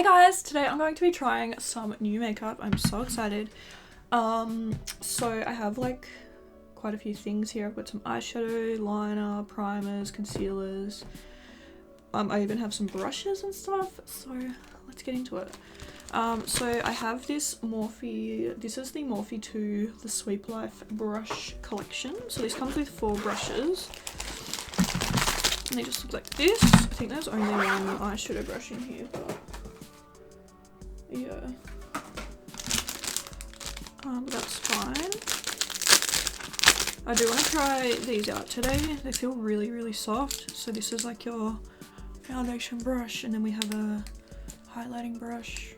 Hey guys, today I'm going to be trying some new makeup. I'm so excited. So I have like quite a few things here. I've got some eyeshadow, liner, primers, concealers. I even have some brushes and stuff, so let's get into it. So I have this Morphe, this is the Morphe 2, the Sweep Life brush collection. So this comes with 4 brushes. And they just look like this. I think there's only one eyeshadow brush in here, but yeah. But that's fine. I do want to try these out today. They feel really, really soft. So this is like your foundation brush, and then we have a highlighting brush.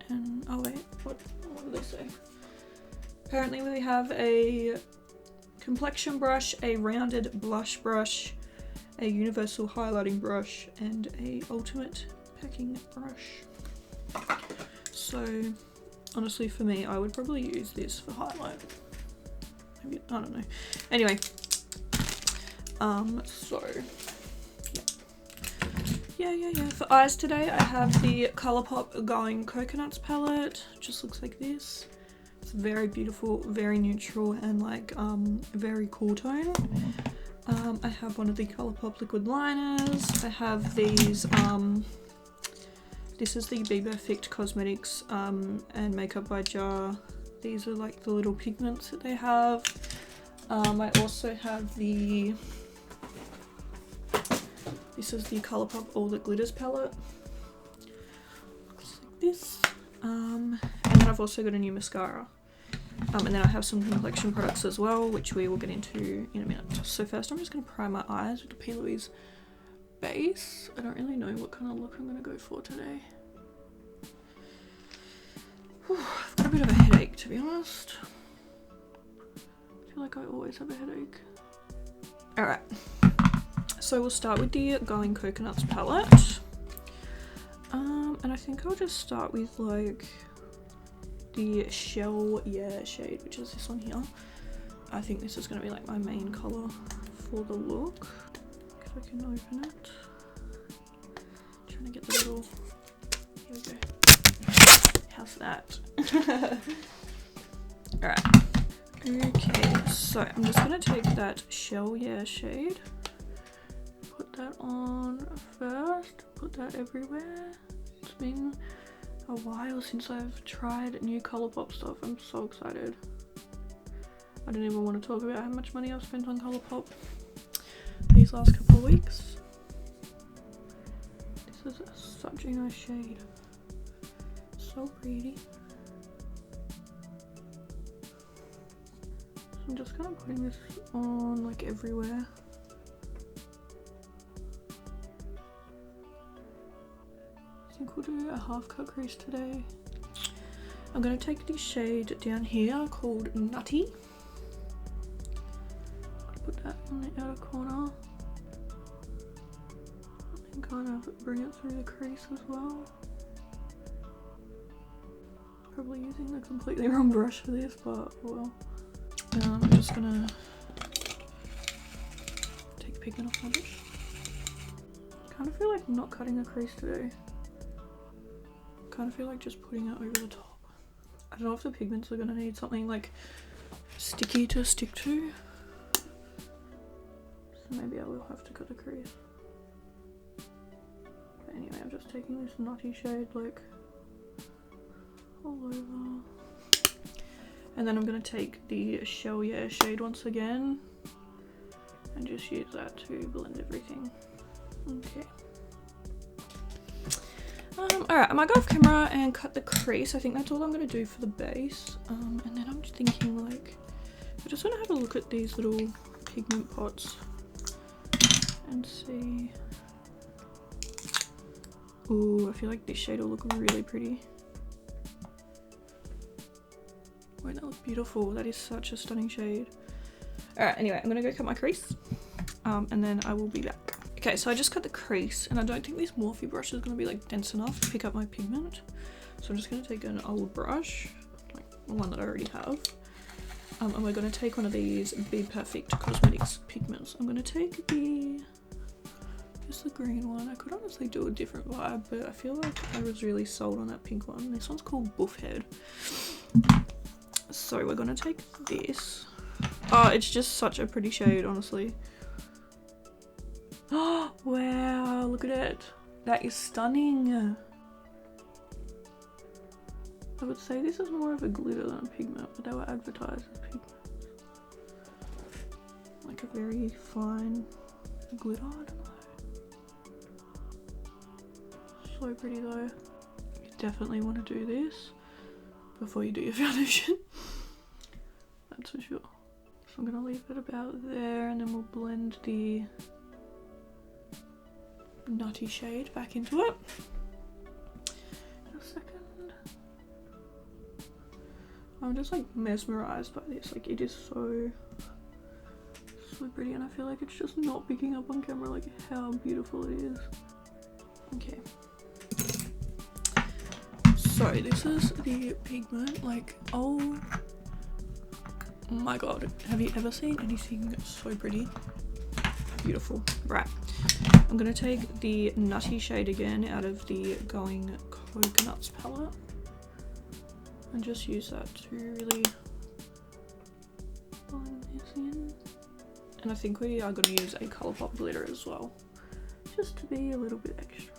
And oh wait, what do they say? Apparently we have a complexion brush, a rounded blush brush, a universal highlighting brush, and a ultimate packing brush. So honestly, for me, I would probably use this for highlight. Maybe, I don't know. Anyway, so yeah. For eyes today, I have the Colourpop Going Coconuts palette. Just looks like this. It's very beautiful, very neutral, and like very cool tone. I have one of the Colourpop liquid liners. I have these. This is the Be Perfect Cosmetics and Makeup by Jar. These are like the little pigments that they have. I also have the, this is the Colourpop All That Glitters palette. Looks like this. And then I've also got a new mascara. And then I have some complexion products as well, which we will get into in a minute. So first I'm just going to prime my eyes with the P. Louise base. I don't really know what kind of look I'm going to go for today. Whew, I've got a bit of a headache, to be honest. I feel like I always have a headache. Alright, so we'll start with the Going Coconuts palette. And I think I'll just start with like the Shell Yeah shade, which is this one here. I think this is going to be like my main colour for the look. If I can open it. Trying to get the little, here we go. How's that? Alright. Okay, so I'm just gonna take that Shell Yeah shade, put that on first, put that everywhere. It's been a while since I've tried new Colourpop stuff. I'm so excited. I don't even want to talk about how much money I've spent on Colourpop these last couple of weeks. This is such a nice shade. So pretty. So I'm just kind of putting this on like everywhere. I think we'll do a half cut crease today. I'm going to take this shade down here called Nutty. Put that on the outer corner. And kind of bring it through the crease as well. Probably using the completely wrong brush for this, but well. I'm just gonna take pigment off my brush. I kind of feel like not cutting a crease today. I kind of feel like just putting it over the top. I don't know if the pigments are gonna need something like sticky to stick to. So maybe I will have to cut a crease. But anyway, I'm just taking this Nutty shade like all over. And then I'm going to take the Shell Yeah shade once again and just use that to blend everything. Okay. Alright, I might go off camera and cut the crease. I think that's all I'm going to do for the base. And then I'm just thinking like, I just want to have a look at these little pigment pots and see. Ooh, I feel like this shade will look really pretty. Won't that look beautiful? That is such a stunning shade. Alright, anyway, I'm gonna go cut my crease. And then I will be back. Okay, so I just cut the crease, and I don't think this Morphe brush is gonna be like dense enough to pick up my pigment. So I'm just gonna take an old brush, like one that I already have. And we're gonna take one of these Be Perfect Cosmetics pigments. I'm gonna take the, is the green one. I could honestly do a different vibe, but I feel like I was really sold on that pink one. This one's called Buffhead. So we're gonna take this. Oh, it's just such a pretty shade, honestly. Oh, wow, look at it. That is stunning. I would say this is more of a glitter than a pigment, but they were advertised as pigment. Like a very fine glitter, I don't know. So pretty though. You definitely want to do this before you do your foundation. That's for sure. So I'm gonna leave it about there, and then we'll blend the nutty shade back into it. In a second. I'm just like mesmerized by this. Like, it is so pretty, and I feel like it's just not picking up on camera like how beautiful it is. Okay. So this is the pigment. Like, oh my god, have you ever seen anything so pretty? Beautiful. Right, I'm gonna take the nutty shade again out of the Going Coconuts palette and just use that to really blend this in. And I think we are going to use a Colourpop glitter as well, just to be a little bit extra.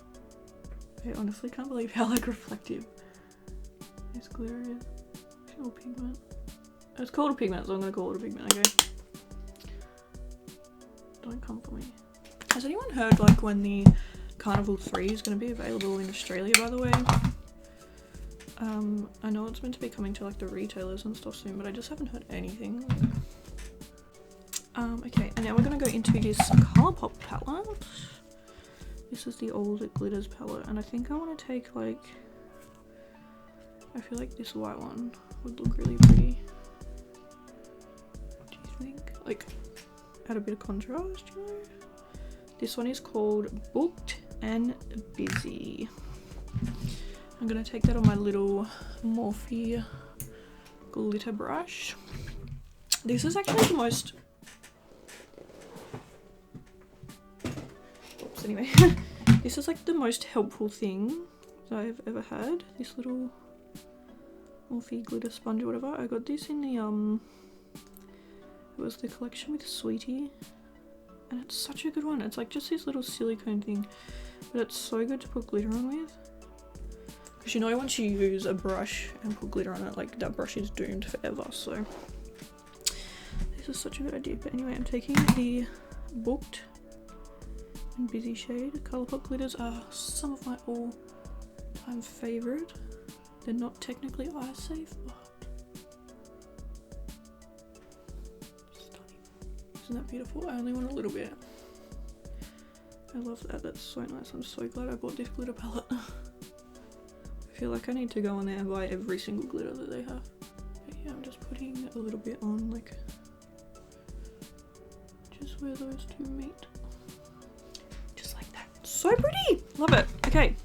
I honestly can't believe how like reflective this glitter is. It's all pigment. It's called a pigment, so I'm going to call it a pigment, okay? Don't come for me. Has anyone heard like when the Carnival 3 is going to be available in Australia, by the way? I know it's meant to be coming to like the retailers and stuff soon, but I just haven't heard anything. Okay, and now we're going to go into this Colourpop palette. This is the old glitters palette, and I think I want to take like, I feel like this white one would look really pretty. Do you think? Like, add a bit of contrast, you know? This one is called Booked and Busy. I'm going to take that on my little Morphe glitter brush. This is actually the most... Oops, anyway. This is like the most helpful thing that I've ever had. This little Morphe glitter sponge or whatever. I got this in the, it was the collection with Sweetie. And it's such a good one. It's like just this little silicone thing. But it's so good to put glitter on with. Because you know, once you use a brush and put glitter on it, like that brush is doomed forever. So this is such a good idea. But anyway, I'm taking the Booked and Busy shade. Colourpop glitters are some of my all-time favourite. They're not technically eye safe, but stunning. Isn't that beautiful? I only want a little bit. I love that. That's so nice. I'm so glad I bought this glitter palette. I feel like I need to go on there and buy every single glitter that they have. But yeah, I'm just putting a little bit on, like, just where those two meet. Just like that. So pretty! Love it. Okay,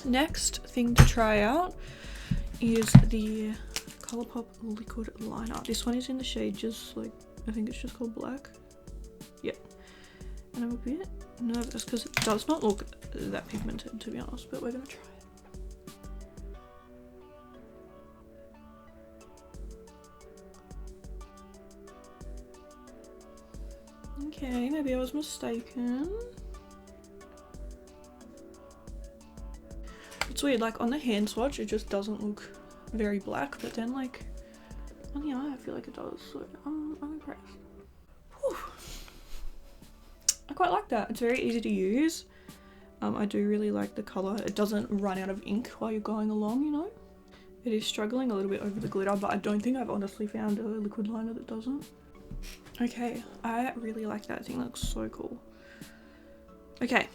next thing to try out is the Colourpop liquid liner. This one is in the shade just like, I think it's just called Black. Yep. And I'm a bit nervous because it does not look that pigmented, to be honest, but we're gonna try it. Okay, maybe I was mistaken. It's weird, like on the hand swatch it just doesn't look very black, but then like on the eye I feel like it does, so I'm impressed. Whew. I quite like that. It's very easy to use. I do really like the colour. It doesn't run out of ink while you're going along, you know. It is struggling a little bit over the glitter, but I don't think I've honestly found a liquid liner that doesn't. Okay, I really like that. I think that looks so cool. Okay,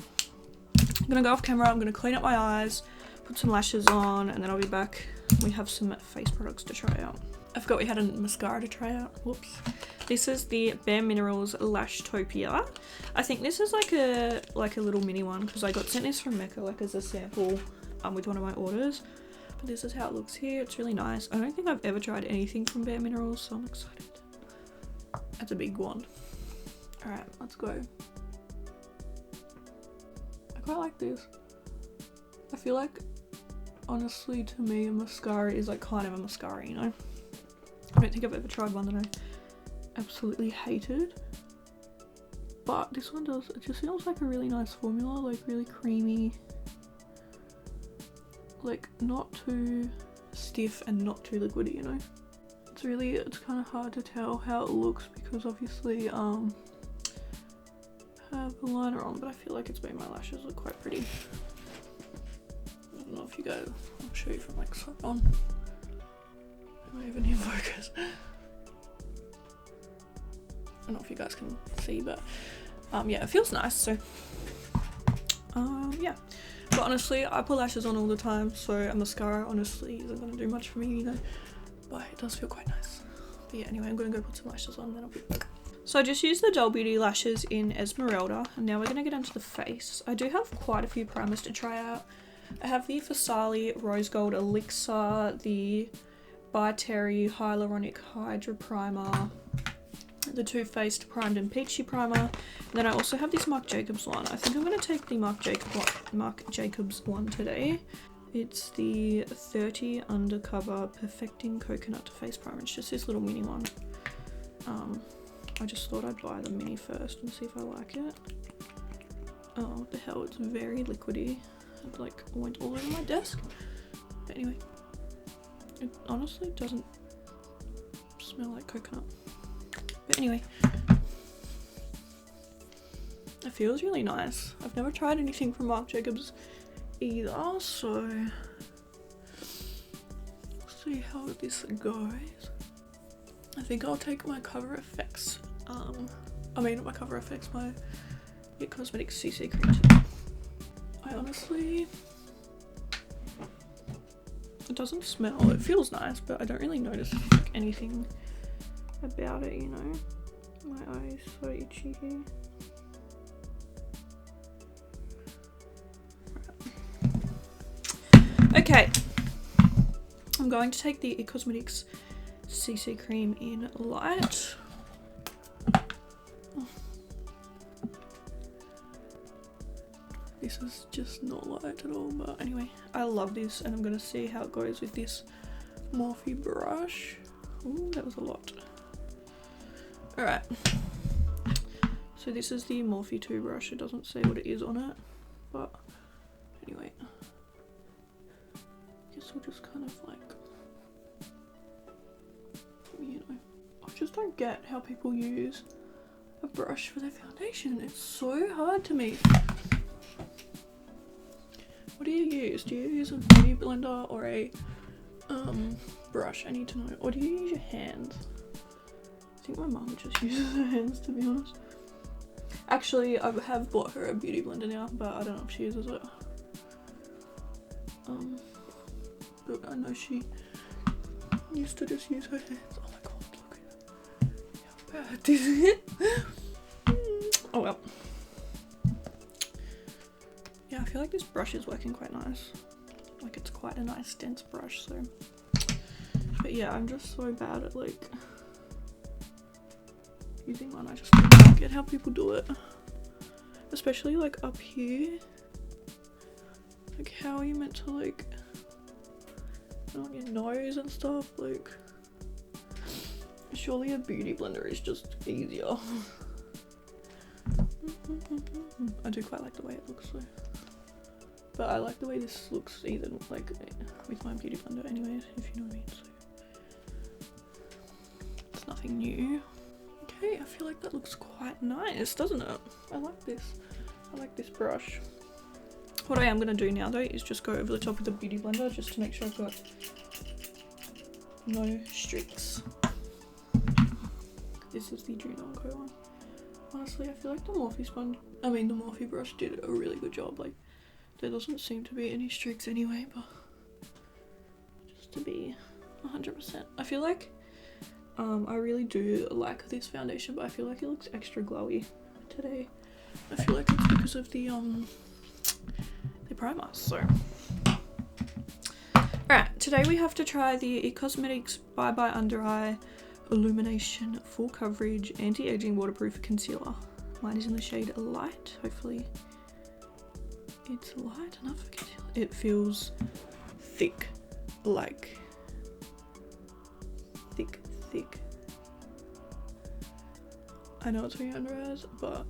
I'm gonna go off camera. I'm gonna clean up my eyes, put some lashes on, and then I'll be back. We have some face products to try out. I forgot we had a mascara to try out. Whoops. This is the Bare Minerals Lashtopia. I think this is like a little mini one because I got sent this from Mecca like as a sample with one of my orders. But this is how it looks here. It's really nice. I don't think I've ever tried anything from Bare Minerals, so I'm excited. That's a big one. Alright, let's go. quite like this. I feel like, honestly, to me, a mascara is like kind of a mascara, you know? I don't think I've ever tried one that I absolutely hated. But this one does, it just feels like a really nice formula, like really creamy. Like not too stiff and not too liquidy, you know? It's kind of hard to tell how it looks because obviously I have a liner on, but I feel like it's made my lashes look quite pretty. I don't know if you guys, I'll show you from like side on. Am I even in focus? I don't know if you guys can see, but yeah, it feels nice. So yeah, but honestly I put lashes on all the time, so a mascara honestly isn't gonna do much for me, you know, but it does feel quite nice. But yeah, anyway, I'm gonna go put some lashes on and then I'll be back. So I just used the SoJo Beauty lashes in Esmeralda, and now we're gonna get into the face. I do have quite a few primers to try out. I have the Fasali Rose Gold Elixir, the By Terry Hyaluronic Hydra Primer, the Too Faced Primed and Peachy Primer, and then I also have this Marc Jacobs one. I think I'm going to take the Marc Jacobs one today. It's the 30 Undercover Perfecting Coconut Face Primer. It's just this little mini one. I just thought I'd buy the mini first and see if I like it. Oh, what the hell, it's very liquidy. It like went all over my desk. But anyway, it honestly doesn't smell like coconut. But anyway, it feels really nice. I've never tried anything from Marc Jacobs either, so we'll see how this goes. I think I'll take my Cover FX, my It Cosmetics CC cream today. I honestly, it doesn't smell, it feels nice, but I don't really notice like anything about it, you know. My eyes so itchy here. Okay, I'm going to take the It Cosmetics CC cream in light. This is just not light at all, but anyway, I love this, and I'm gonna see how it goes with this Morphe brush. Ooh, that was a lot. Alright, so this is the Morphe 2 brush. It doesn't say what it is on it, but anyway, I guess we'll just kind of like, you know, I just don't get how people use a brush for their foundation. It's so hard to me. What do you use? Do you use a beauty blender or a brush? I need to know. Or do you use your hands? I think my mum just uses her hands, to be honest. Actually, I have bought her a beauty blender now, but I don't know if she uses it. But I know she used to just use her hands. Oh my god, look at how bad this is. Oh well. Yeah, I feel like this brush is working quite nice. Like it's quite a nice dense brush, so. But yeah, I'm just so bad at like using one. I just don't get how people do it. Especially like up here. Like how are you meant to like on your nose and stuff? Like surely a beauty blender is just easier. I do quite like the way it looks though. But I like the way this looks either like with my beauty blender anyways, if you know what I mean. So it's nothing new. Okay, I feel like that looks quite nice, doesn't it? I like this. I like this brush. What I am going to do now though is just go over the top of the beauty blender just to make sure I've got no streaks. This is the Juno & Co one. Honestly, I feel like the Morphe brush did a really good job. Like, there doesn't seem to be any streaks anyway, but just to be 100%. I feel like I really do like this foundation, but I feel like it looks extra glowy today. I feel like it's because of the primer, so. Alright, today we have to try the It Cosmetics Bye Bye Under Eye Illumination Full Coverage Anti-Aging Waterproof Concealer. Mine is in the shade Light. Hopefully it's light enough for concealer. It feels thick, like thick. I know it's for your under eyes, but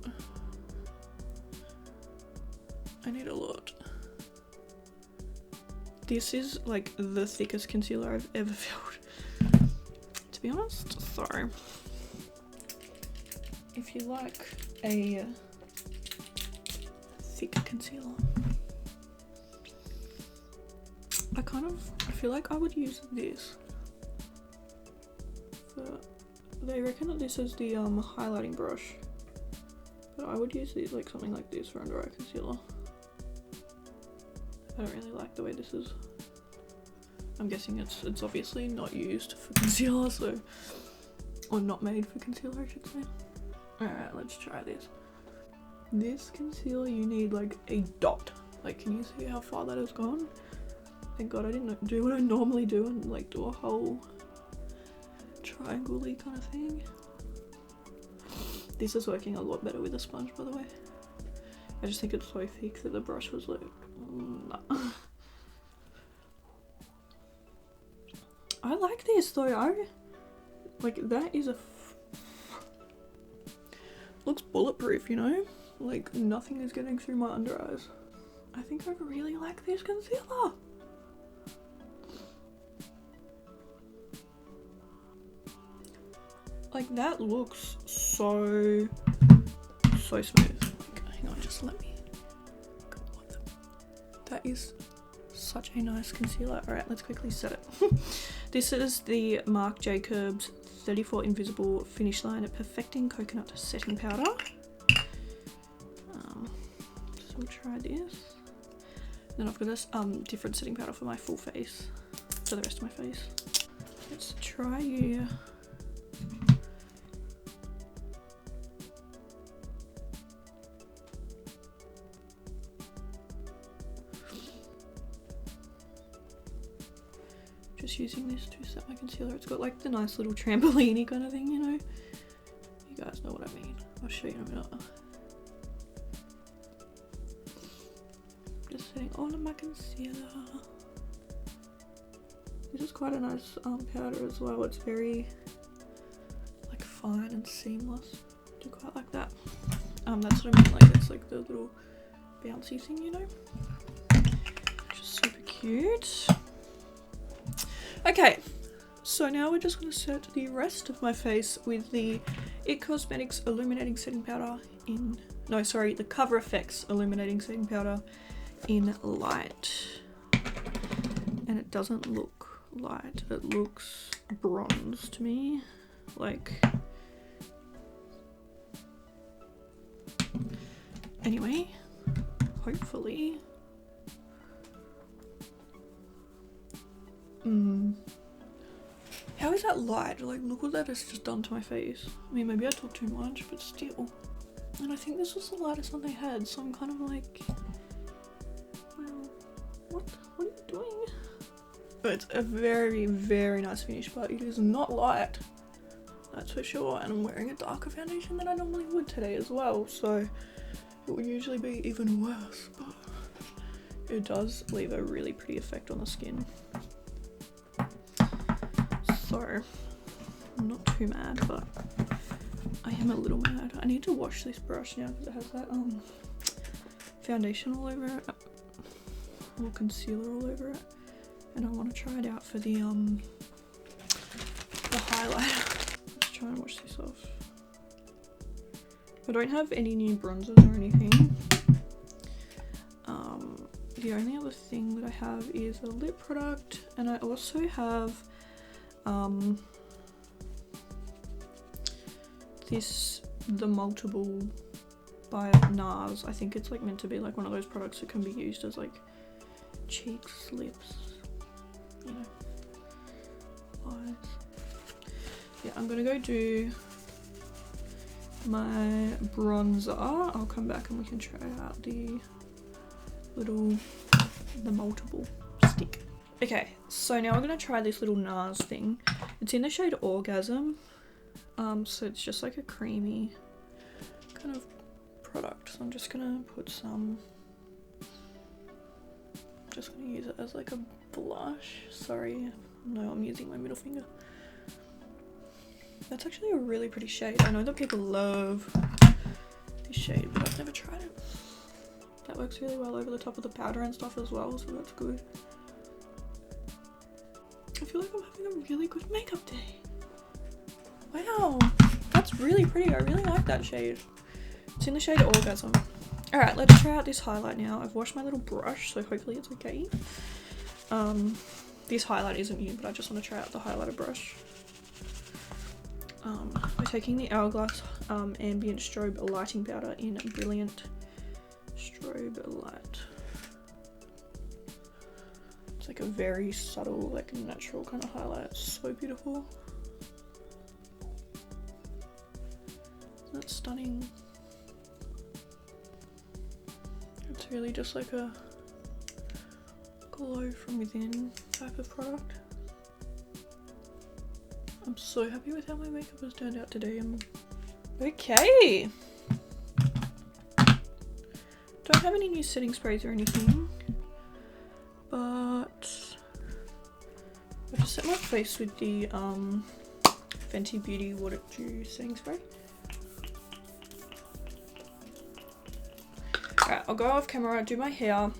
I need a lot. This is like the thickest concealer I've ever felt, to be honest. So if you like a thick concealer, I feel like I would use this. They reckon that this is the highlighting brush, but I would use these, like something like this for under eye concealer. I don't really like the way this is. I'm guessing it's obviously not used for concealer, so, or not made for concealer, I should say. Alright, let's try this. This concealer, you need like a dot. Like, can you see how far that has gone? Thank God I didn't do what I normally do and like do a whole triangle-y kind of thing. This is working a lot better with a sponge, by the way. I just think it's so thick that the brush was like, nah. I like this though. Like that is looks bulletproof, you know? Like nothing is getting through my under eyes. I think I really like this concealer. Like that looks so smooth. Like, hang on, just let me go with it. That is such a nice concealer. Alright, let's quickly set it. This is the Marc Jacobs 34 Invisible Finish Line Perfecting Coconut Setting Powder. So we'll try this. Then I've got this different setting powder for my full face, for the rest of my face. Let's try you. Just using this to set my concealer. It's got like the nice little trampoline-y kind of thing, you know? You guys know what I mean. I'll show you in a minute. Just setting all of my concealer. This is quite a nice powder as well. It's very like fine and seamless. I do quite like that. That's what I mean, like it's like the little bouncy thing, you know? Which is super cute. Okay, so now we're just going to set the rest of my face with the IT Cosmetics Illuminating Setting Powder in... No, sorry, the Cover FX Illuminating Setting Powder in Light. And it doesn't look light, it looks bronze to me. Like... Anyway, hopefully... How is that light? Like, look what that has just done to my face. I mean, maybe I talk too much, but still. And I think this was the lightest one they had, so I'm kind of like, well, what are you doing? But it's a very, very nice finish, but it is not light. That's for sure. And I'm wearing a darker foundation than I normally would today as well, so it would usually be even worse, but it does leave a really pretty effect on the skin. So, I'm not too mad, but I am a little mad. I need to wash this brush now because it has that foundation all over it, or concealer all over it, and I want to try it out for the highlighter. Let's try and wash this off. I don't have any new bronzers or anything. The only other thing that I have is a lip product, and I also have the multiple by NARS. I think it's like meant to be like one of those products that can be used as like cheeks, lips, you know, eyes. Yeah, I'm gonna go do my bronzer. I'll come back and we can try out the multiple stick. Okay, so now I'm gonna try this little NARS thing. It's in the shade Orgasm. So it's just like a creamy kind of product. So I'm just gonna put some just gonna use it as like a blush. Sorry, no, I'm using my middle finger. That's actually a really pretty shade. I know that people love this shade, but I've never tried it. That works really well over the top of the powder and stuff as well, so that's good. I feel like I'm having a really good makeup day. Wow, that's really pretty. I really like that shade. It's in the shade Orgasm. Alright, let's try out this highlight now. I've washed my little brush, so hopefully it's okay. This highlight isn't new, but I just want to try out the highlighter brush. We're taking the Hourglass Ambient Strobe Lighting Powder in Brilliant Strobe Light. It's like a very subtle, like natural kind of highlight. It's so beautiful. Isn't that stunning? It's really just like a glow from within type of product. I'm so happy with how my makeup has turned out today. Okay. Don't have any new setting sprays or anything, but I just set my face with the Fenty Beauty Water Dew setting spray. Alright, I'll go off camera, do my hair,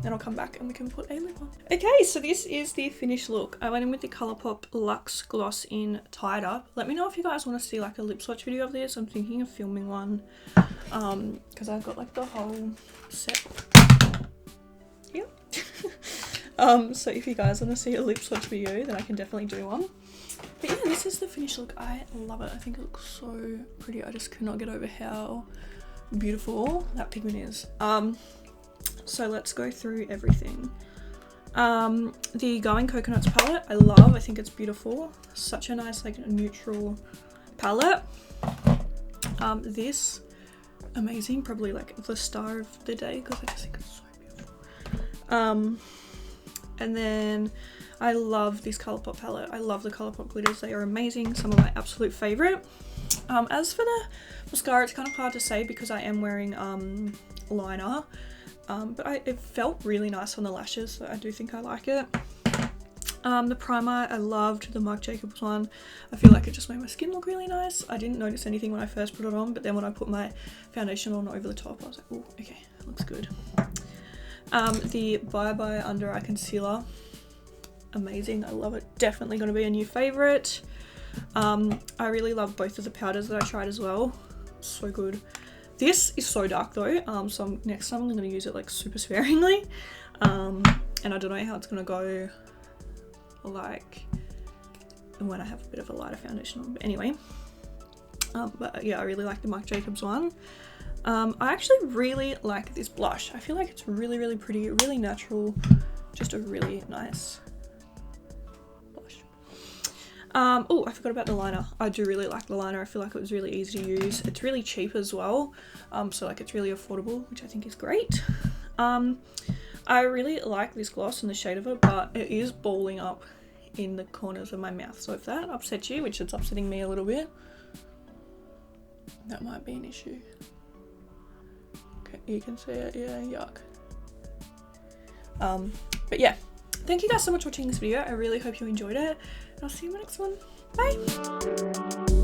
then I'll come back and we can put a lip on. Okay, so this is the finished look. I went in with the Colourpop Luxe Gloss in Tied Up. Let me know if you guys want to see like a lip swatch video of this. I'm thinking of filming one, because I've got like the whole set here. So if you guys want to see a lip swatch video, then I can definitely do one. But yeah, this is the finished look. I love it. I think it looks so pretty. I just cannot get over how beautiful that pigment is. So let's go through everything. The Going Coconuts palette, I love. I think it's beautiful. Such a nice like neutral palette. This, amazing. Probably like the star of the day because I just think it's so beautiful. And then I love this Colourpop palette. I love the Colourpop glitters. They are amazing. Some of my absolute favorite. As for the mascara, it's kind of hard to say because I am wearing liner, but it felt really nice on the lashes, so I do think I like it. The primer, I loved the Marc Jacobs one. I feel like it just made my skin look really nice. I didn't notice anything when I first put it on, but then when I put my foundation on over the top, I was like, oh, okay, that looks good. The Bye Bye Under Eye Concealer, amazing. I love it. Definitely going to be a new favorite. I really love both of the powders that I tried as well. So good. This is so dark though, so next time I'm going to use it like super sparingly. And I don't know how it's going to go like when I have a bit of a lighter foundation on, but anyway. But yeah, I really like the Marc Jacobs one. I actually really like this blush. I feel like it's really, really pretty, really natural, just a really nice blush. Oh, I forgot about the liner. I do really like the liner. I feel like it was really easy to use. It's really cheap as well, so like it's really affordable, which I think is great. I really like this gloss and the shade of it, but it is balling up in the corners of my mouth, so if that upsets you, which it's upsetting me a little bit, that might be an issue. Okay, you can see it, yeah, yuck. But yeah, thank you guys so much for watching this video. I really hope you enjoyed it, and I'll see you in my next one. Bye!